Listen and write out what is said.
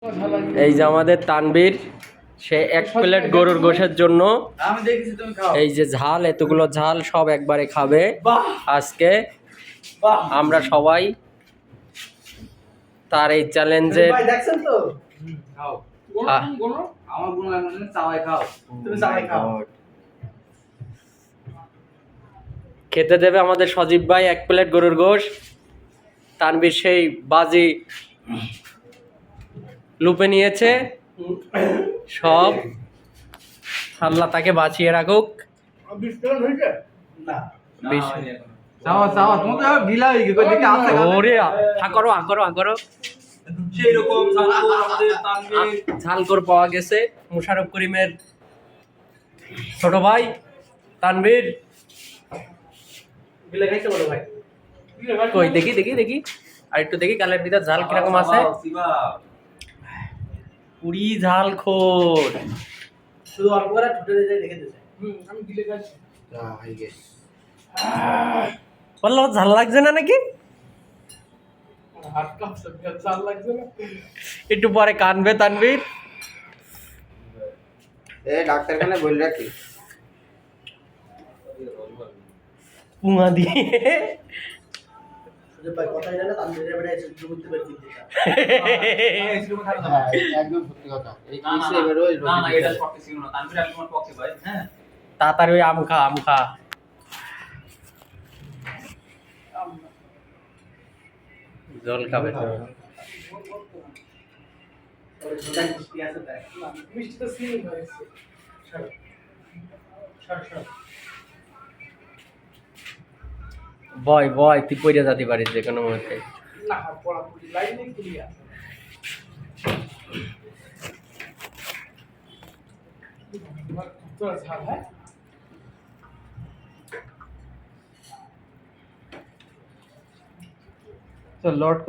এই যে আমাদের তানবীর, সে এক প্লেট গরুর গোশের জন্য এই যে ঝাল, এতগুলো ঝাল সব একবারে খাবে আজকে। আমরা সবাই তার এই চ্যালেঞ্জে খেতে দেবে আমাদের সজীব ভাই এক প্লেট গরুর গোশ। তানবীর সেই বাজি লুপে নিয়েছে, সব আল্লাহ তাকে বাঁচিয়ে রাখুক। ঝালকর পাওয়া গেছে মোশাররফ করিমের ছোট ভাই তানবীর। কই দেখি দেখি দেখি আর একটু দেখি কালের ভিতর ঝাল কিরকম আছে। পুরি ঝাল খোর, শুধু অল্প করে ঠুটে দিয়ে রেখে দিয়েছে। আমি দিলে খাচ্ছি। বললো ঝাল লাগছে না নাকি? একটু পরে কানবে তানবীর। ডাক্তারখানে বলে রাখি পুঙা দিয়ে একদম সত্যি কথা। তাড়াতাড়ি ওই আম খা, আম খা। জল খাবে তো। বয় বয়, তুই পড়ে যেতে পারিস যে কোনো মুহূর্তে। তো লর্ড